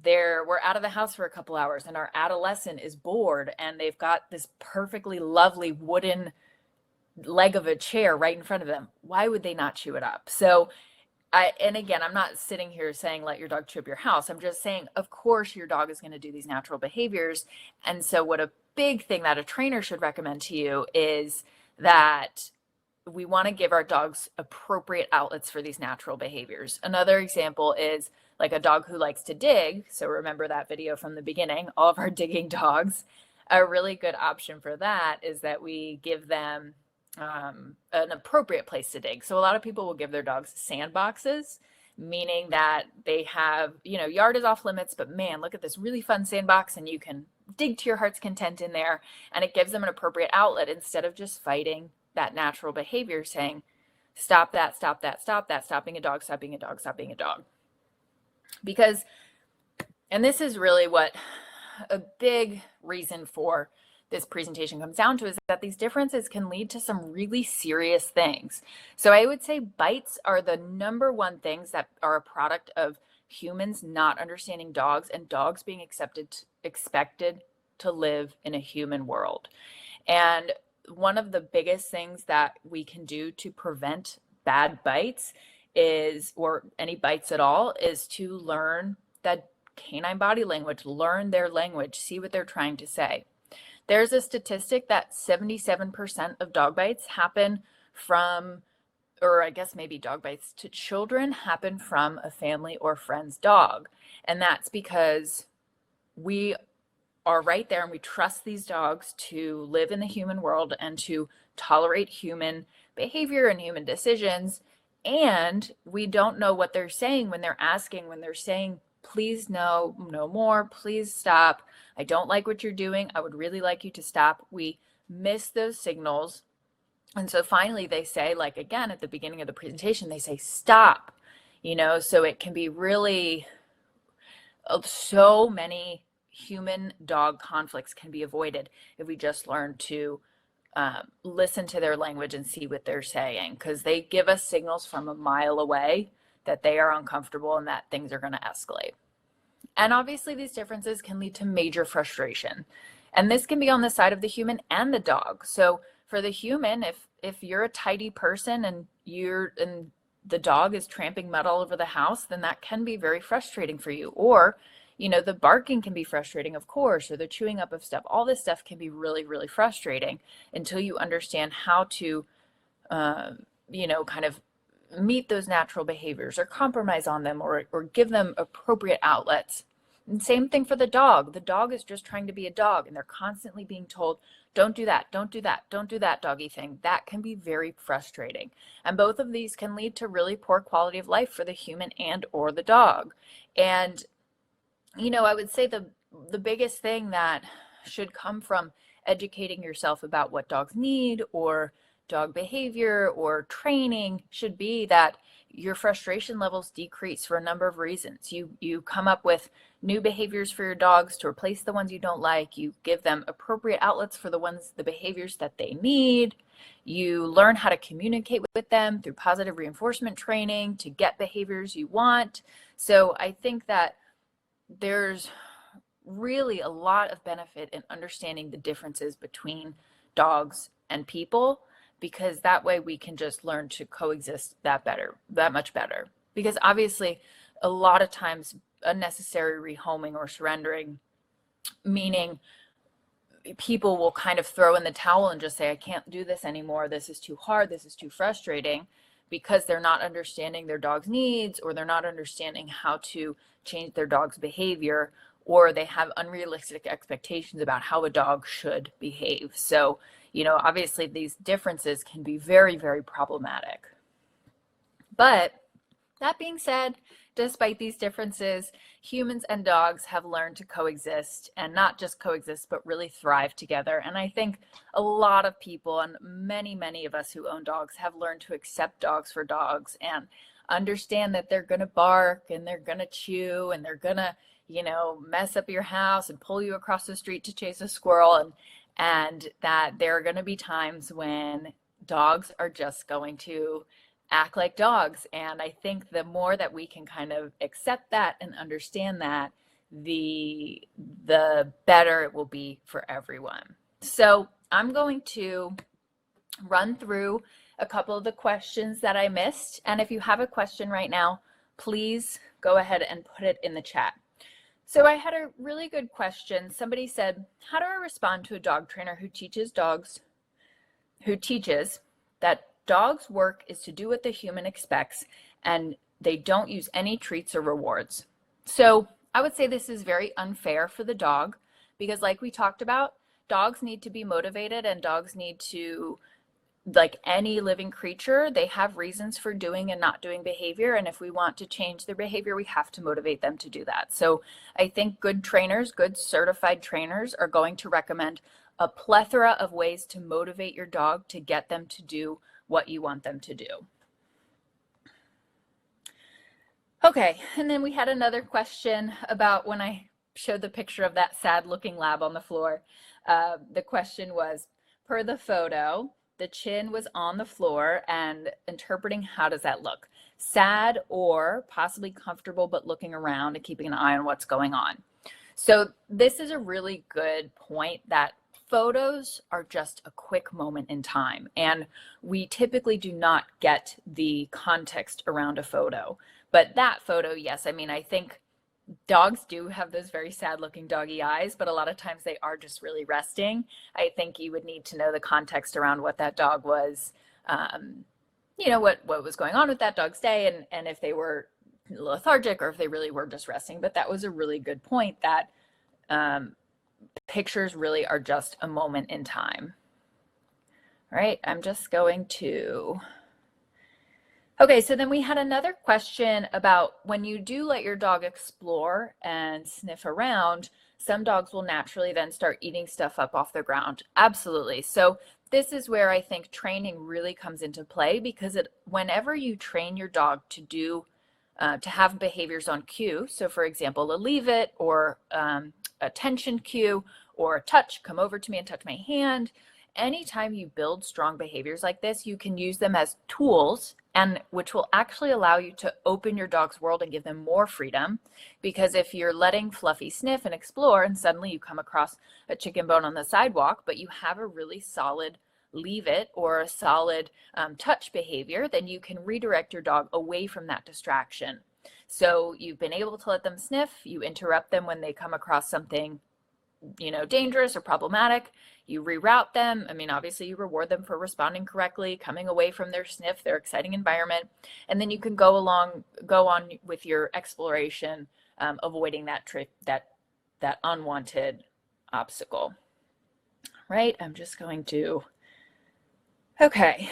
we're out of the house for a couple hours and our adolescent is bored and they've got this perfectly lovely wooden leg of a chair right in front of them. Why would they not chew it up? So and again, I'm not sitting here saying let your dog chew up your house. I'm just saying, of course, your dog is going to do these natural behaviors. And so what a big thing that a trainer should recommend to you is that we want to give our dogs appropriate outlets for these natural behaviors. Another example is like a dog who likes to dig. So remember that video from the beginning, all of our digging dogs. A really good option for that is that we give them an appropriate place to dig. So a lot of people will give their dogs sandboxes, meaning that they have, yard is off limits, but man, look at this really fun sandbox and you can dig to your heart's content in there, and it gives them an appropriate outlet instead of just fighting that natural behavior, saying, stop that, stop that, stop that, stop being a dog, stop being a dog, stop being a dog. Because, and this is really what a big reason for this presentation comes down to, is that these differences can lead to some really serious things. So I would say bites are the number one things that are a product of humans not understanding dogs and dogs being expected to live in a human world. And one of the biggest things that we can do to prevent bad bites is, or any bites at all, is to learn that canine body language, learn their language, see what they're trying to say. There's a statistic that 77% of dog bites happen from, or I guess maybe dog bites to children happen from a family or friend's dog. And that's because we are right there and we trust these dogs to live in the human world and to tolerate human behavior and human decisions. And we don't know what they're saying when they're asking, when they're saying, please no more, please stop. I don't like what you're doing. I would really like you to stop. We miss those signals. And so finally they say, like, again, at the beginning of the presentation, they say, stop, so it can be really, so many human dog conflicts can be avoided if we just learn to listen to their language and see what they're saying, because they give us signals from a mile away that they are uncomfortable and that things are going to escalate. And obviously these differences can lead to major frustration. And this can be on the side of the human and the dog. So for the human, if you're a tidy person and the dog is tramping mud all over the house, then that can be very frustrating for you. Or, the barking can be frustrating, of course, or the chewing up of stuff. All this stuff can be really, really frustrating until you understand how to, kind of meet those natural behaviors or compromise on them or give them appropriate outlets. And same thing for the dog. The dog is just trying to be a dog and they're constantly being told, don't do that, don't do that, don't do that doggy thing. That can be very frustrating. And both of these can lead to really poor quality of life for the human and or the dog. And, I would say the biggest thing that should come from educating yourself about what dogs need or dog behavior or training should be that your frustration levels decrease for a number of reasons. You come up with new behaviors for your dogs to replace the ones you don't like. You give them appropriate outlets for the behaviors that they need. You learn how to communicate with them through positive reinforcement training to get behaviors you want. So I think that there's really a lot of benefit in understanding the differences between dogs and people, because that way we can just learn to coexist that much better. Because obviously a lot of times unnecessary rehoming or surrendering, meaning people will kind of throw in the towel and just say, I can't do this anymore. This is too hard. This is too frustrating, because they're not understanding their dog's needs, or they're not understanding how to change their dog's behavior, or they have unrealistic expectations about how a dog should behave. So, obviously these differences can be very, very problematic. But that being said, despite these differences, humans and dogs have learned to coexist, and not just coexist, but really thrive together. And I think a lot of people, and many, many of us who own dogs, have learned to accept dogs for dogs and understand that they're going to bark and they're going to chew and they're going to, mess up your house and pull you across the street to chase a squirrel. And that there are going to be times when dogs are just going to act like dogs. And I think the more that we can kind of accept that and understand that, the better it will be for everyone. So I'm going to run through a couple of the questions that I missed. And if you have a question right now, please go ahead and put it in the chat. So I had a really good question. Somebody said, how do I respond to a dog trainer who teaches that dogs' work is to do what the human expects and they don't use any treats or rewards? So I would say this is very unfair for the dog because, like we talked about, dogs need to be motivated and dogs need to, like any living creature, they have reasons for doing and not doing behavior. And if we want to change their behavior, we have to motivate them to do that. So I think good trainers, good certified trainers are going to recommend a plethora of ways to motivate your dog to get them to do what you want them to do. Okay, and then we had another question about when I showed the picture of that sad looking lab on the floor. The question was, per the photo, the chin was on the floor and interpreting how does that look? Sad or possibly comfortable but looking around and keeping an eye on what's going on. So this is a really good point that photos are just a quick moment in time and we typically do not get the context around a photo. But that photo, yes, I mean, I think dogs do have those very sad looking doggy eyes, but a lot of times they are just really resting. I think you would need to know the context around what that dog was, you know, what was going on with that dog's day and if they were lethargic or if they really were just resting. But that was a really good point that pictures really are just a moment in time. All right, I'm just going to... Okay, so then we had another question about when you do let your dog explore and sniff around, some dogs will naturally then start eating stuff up off the ground. Absolutely. So this is where I think training really comes into play because whenever you train your dog to do, to have behaviors on cue, so for example, a leave it or attention cue or a touch, come over to me and touch my hand, anytime you build strong behaviors like this, you can use them as tools and which will actually allow you to open your dog's world and give them more freedom. Because if you're letting Fluffy sniff and explore and suddenly you come across a chicken bone on the sidewalk, but you have a really solid leave it or a solid touch behavior, then you can redirect your dog away from that distraction. So you've been able to let them sniff, you interrupt them when they come across something, you know, dangerous or problematic, you reroute them. I mean, obviously you reward them for responding correctly, coming away from their sniff, their exciting environment, and then you can go on with your exploration, avoiding that unwanted obstacle. Right? I'm just going to, okay.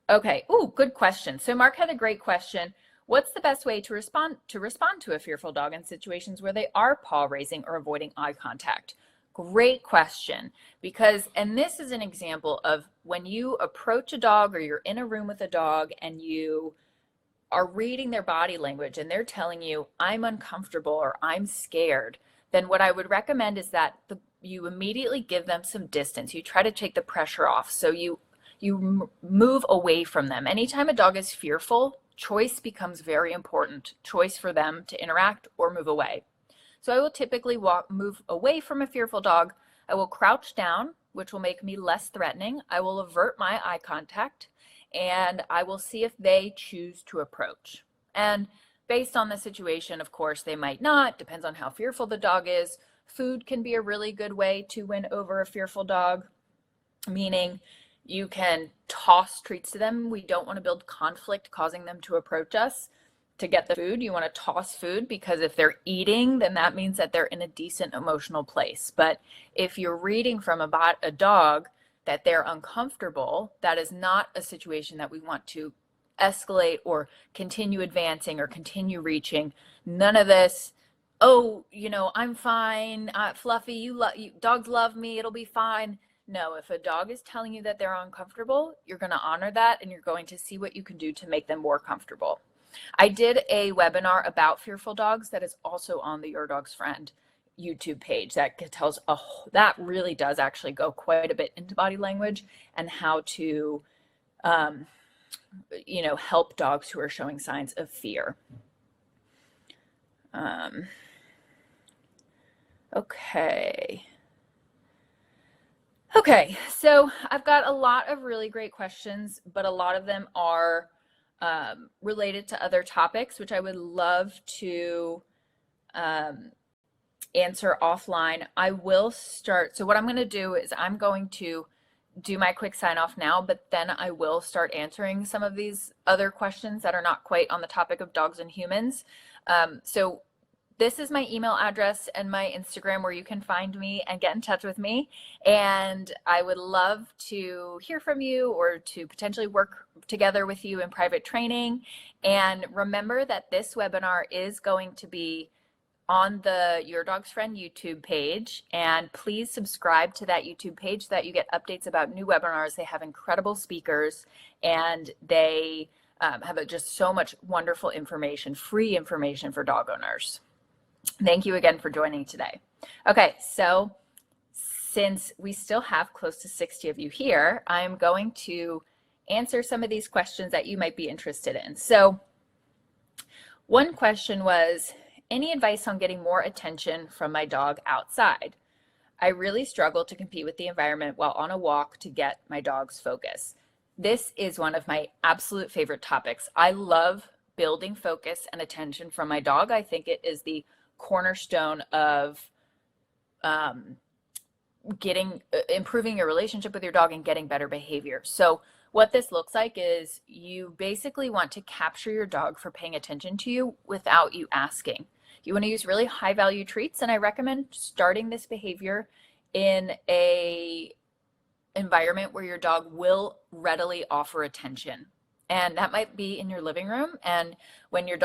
Okay, ooh, good question. So Mark had a great question. What's the best way to respond to a fearful dog in situations where they are paw raising or avoiding eye contact? Great question, because, and this is an example of when you approach a dog or you're in a room with a dog and you are reading their body language and they're telling you, I'm uncomfortable or I'm scared, then what I would recommend is that you immediately give them some distance. You try to take the pressure off. So you move away from them. Anytime a dog is fearful, choice becomes very important. Choice for them to interact or move away. So I will typically move away from a fearful dog. I will crouch down, which will make me less threatening. I will avert my eye contact and I will see if they choose to approach. And based on the situation, of course, they might not, depends on how fearful the dog is. Food can be a really good way to win over a fearful dog, meaning you can toss treats to them. We don't want to build conflict causing them to approach us to get the food. You want to toss food because if they're eating, then that means that they're in a decent emotional place. But if you're reading from a dog that they're uncomfortable, that is not a situation that we want to escalate or continue advancing or continue reaching. None of this, oh, you know, I'm fine, Fluffy, dogs love me, it'll be fine. No, if a dog is telling you that they're uncomfortable, you're going to honor that and you're going to see what you can do to make them more comfortable. I did a webinar about fearful dogs that is also on the Your Dog's Friend YouTube page that tells that really does actually go quite a bit into body language and how to, you know, help dogs who are showing signs of fear. Um, okay. Okay, so I've got a lot of really great questions, but a lot of them are related to other topics, which I would love to answer offline. I will start. So what I'm going to do is I'm going to do my quick sign off now, but then I will start answering some of these other questions that are not quite on the topic of dogs and humans. So this is my email address and my Instagram where you can find me and get in touch with me. And I would love to hear from you or to potentially work together with you in private training. And remember that this webinar is going to be on the Your Dog's Friend YouTube page, and please subscribe to that YouTube page so that you get updates about new webinars. They have incredible speakers, and they have just so much wonderful information, free information for dog owners. Thank you again for joining today. Okay, so since we still have close to 60 of you here, I'm going to answer some of these questions that you might be interested in. So one question was, any advice on getting more attention from my dog outside? I really struggle to compete with the environment while on a walk to get my dog's focus. This is one of my absolute favorite topics. I love building focus and attention from my dog. I think it is the cornerstone of improving your relationship with your dog and getting better behavior. So what this looks like is you basically want to capture your dog for paying attention to you without you asking. You want to use really high value treats, and I recommend starting this behavior in a environment where your dog will readily offer attention. And that might be in your living room. And when you're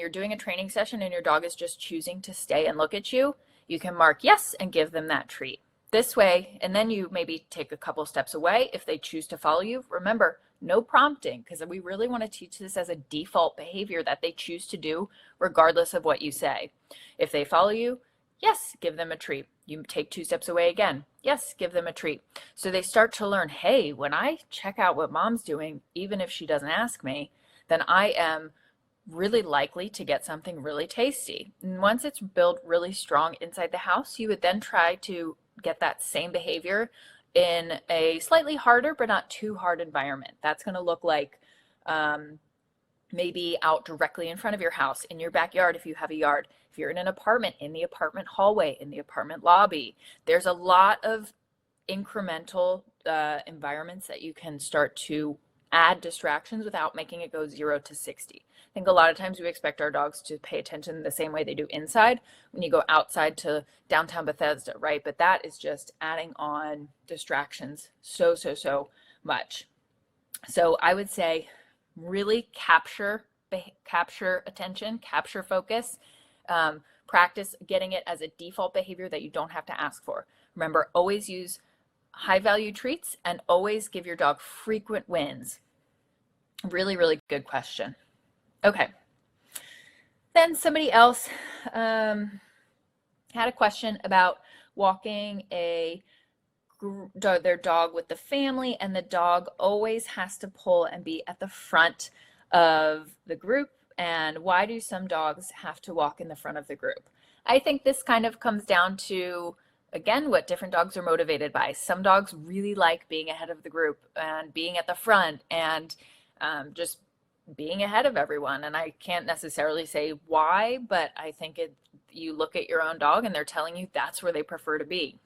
doing a training session and your dog is just choosing to stay and look at you, you can mark yes and give them that treat. This way, and then you maybe take a couple steps away if they choose to follow you. Remember, no prompting, because we really want to teach this as a default behavior that they choose to do regardless of what you say. If they follow you, yes, give them a treat. You take 2 steps away again. Yes, give them a treat. So they start to learn, hey, when I check out what mom's doing, even if she doesn't ask me, then I am really likely to get something really tasty. And once it's built really strong inside the house, you would then try to get that same behavior in a slightly harder but not too hard environment. That's going to look like maybe out directly in front of your house, in your backyard if you have a yard. If you're in an apartment, in the apartment hallway, in the apartment lobby. There's a lot of incremental environments that you can start to add distractions without making it go 0 to 60. I think a lot of times we expect our dogs to pay attention the same way they do inside when you go outside to downtown Bethesda, right? But that is just adding on distractions so much. So I would say really capture attention, capture focus, practice getting it as a default behavior that you don't have to ask for. Remember, always use high value treats and always give your dog frequent wins. Really good question. Okay. Then somebody else had a question about walking their dog with the family, and the dog always has to pull and be at the front of the group. And why do some dogs have to walk in the front of the group? I think this kind of comes down to, again, what different dogs are motivated by. Some dogs really like being ahead of the group and being at the front and just being ahead of everyone. And I can't necessarily say why, but I think you look at your own dog and they're telling you that's where they prefer to be.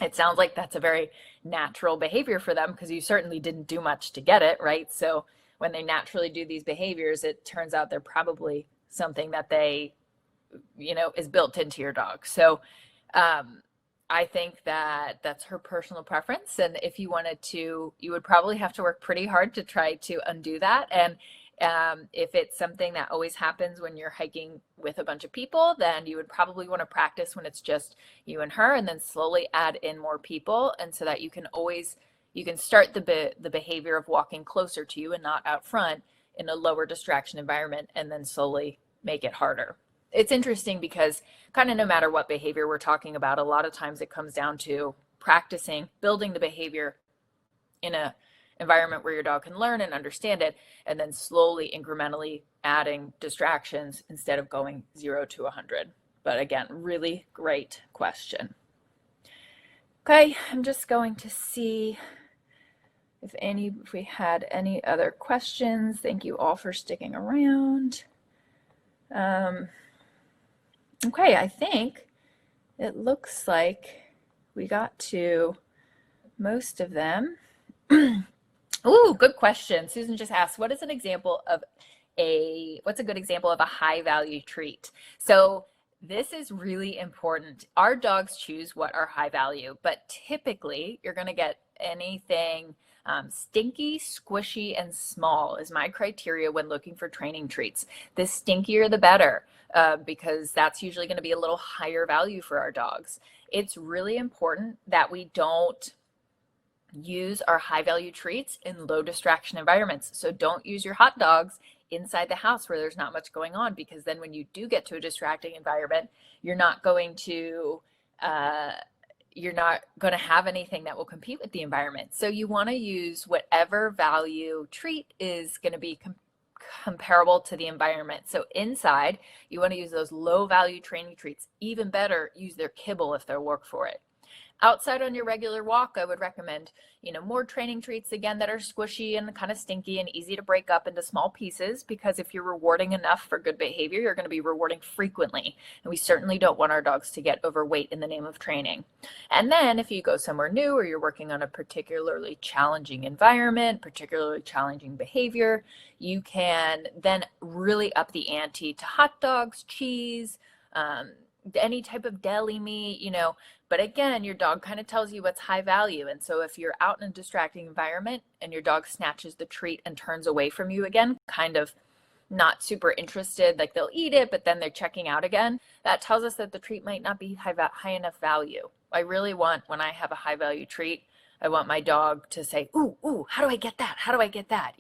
It sounds like that's a very natural behavior for them because you certainly didn't do much to get it, right? So when they naturally do these behaviors, it turns out they're probably something that they, is built into your dog. So I think that that's her personal preference. And if you wanted to, you would probably have to work pretty hard to try to undo that. And if it's something that always happens when you're hiking with a bunch of people, then you would probably want to practice when it's just you and her, and then slowly add in more people. And so that you can start the behavior of walking closer to you and not out front in a lower distraction environment, and then slowly make it harder. It's interesting because kind of no matter what behavior we're talking about, a lot of times it comes down to practicing, building the behavior in a environment where your dog can learn and understand it, and then slowly, incrementally adding distractions instead of going 0 to 100. But again, really great question. Okay, I'm just going to see if we had any other questions. Thank you all for sticking around. Okay, I think it looks like we got to most of them. Ooh, good question. Susan just asked, what's a good example of a high value treat? So this is really important. Our dogs choose what are high value, but typically you're going to get anything stinky, squishy, and small is my criteria when looking for training treats. The stinkier, the better, because that's usually going to be a little higher value for our dogs. It's really important that we don't use our high value treats in low distraction environments. So don't use your hot dogs inside the house where there's not much going on, because then when you do get to a distracting environment, you're not going to have anything that will compete with the environment. So you want to use whatever value treat is going to be comparable to the environment. So inside, you want to use those low value training treats. Even better, use their kibble if they'll work for it. Outside on your regular walk, I would recommend, more training treats, again, that are squishy and kind of stinky and easy to break up into small pieces, because if you're rewarding enough for good behavior, you're going to be rewarding frequently. And we certainly don't want our dogs to get overweight in the name of training. And then if you go somewhere new or you're working on a particularly challenging environment, particularly challenging behavior, you can then really up the ante to hot dogs, cheese, any type of deli meat, but again, your dog kind of tells you what's high value. And so if you're out in a distracting environment and your dog snatches the treat and turns away from you again, kind of not super interested, like they'll eat it, but then they're checking out again, that tells us that the treat might not be high enough value. I really want, when I have a high value treat, I want my dog to say, ooh, how do I get that? How do I get that?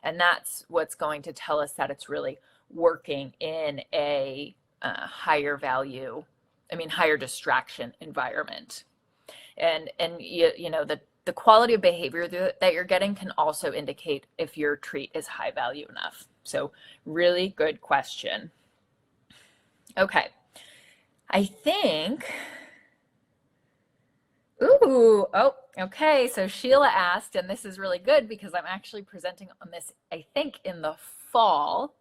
And that's what's going to tell us that it's really working in a higher distraction environment. And the quality of behavior that you're getting can also indicate if your treat is high value enough. So really good question. Okay, I think, okay, so Sheila asked, and this is really good because I'm actually presenting on this, I think, in the fall.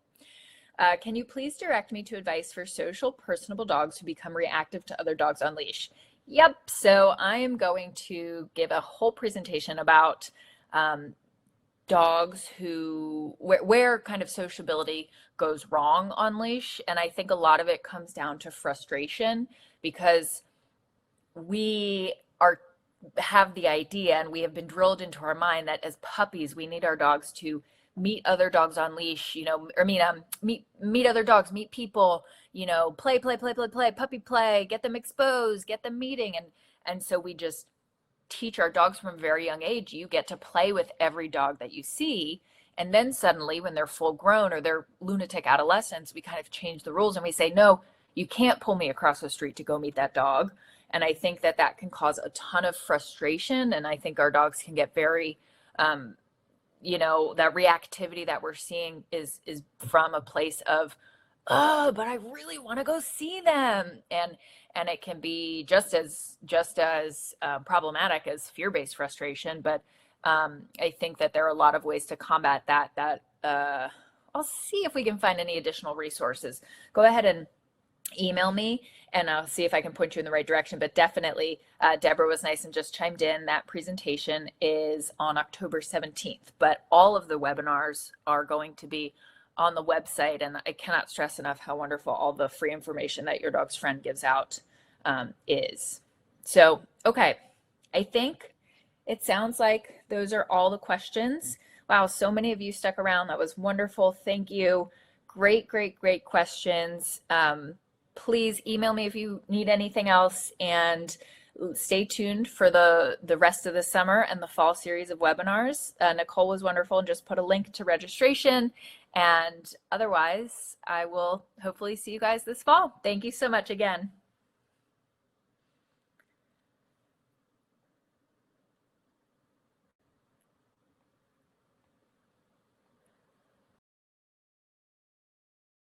Can you please direct me to advice for social, personable dogs who become reactive to other dogs on leash? Yep, so I am going to give a whole presentation about dogs where kind of sociability goes wrong on leash. And I think a lot of it comes down to frustration, because we have the idea, and we have been drilled into our mind, that as puppies, we need our dogs to meet other dogs on leash, meet other dogs, meet people, play, puppy play, get them exposed, get them meeting. And so we just teach our dogs from a very young age, you get to play with every dog that you see. And then suddenly when they're full grown or they're lunatic adolescents, we kind of change the rules and we say, no, you can't pull me across the street to go meet that dog. And I think that can cause a ton of frustration. And I think our dogs can get very, that reactivity that we're seeing is from a place of, oh, but I really want to go see them. And it can be just as problematic as fear-based frustration. But I think that there are a lot of ways to combat that. I'll see if we can find any additional resources. Go ahead and email me and I'll see if I can point you in the right direction. But definitely, Deborah was nice and just chimed in. That presentation is on October 17th, but all of the webinars are going to be on the website. And I cannot stress enough how wonderful all the free information that Your Dog's Friend gives out is. So, okay, I think it sounds like those are all the questions. Wow, so many of you stuck around. That was wonderful. Thank you. Great questions. Please email me if you need anything else, and stay tuned for the rest of the summer and the fall series of webinars. Nicole was wonderful and just put a link to registration. And otherwise, I will hopefully see you guys this fall. Thank you so much again.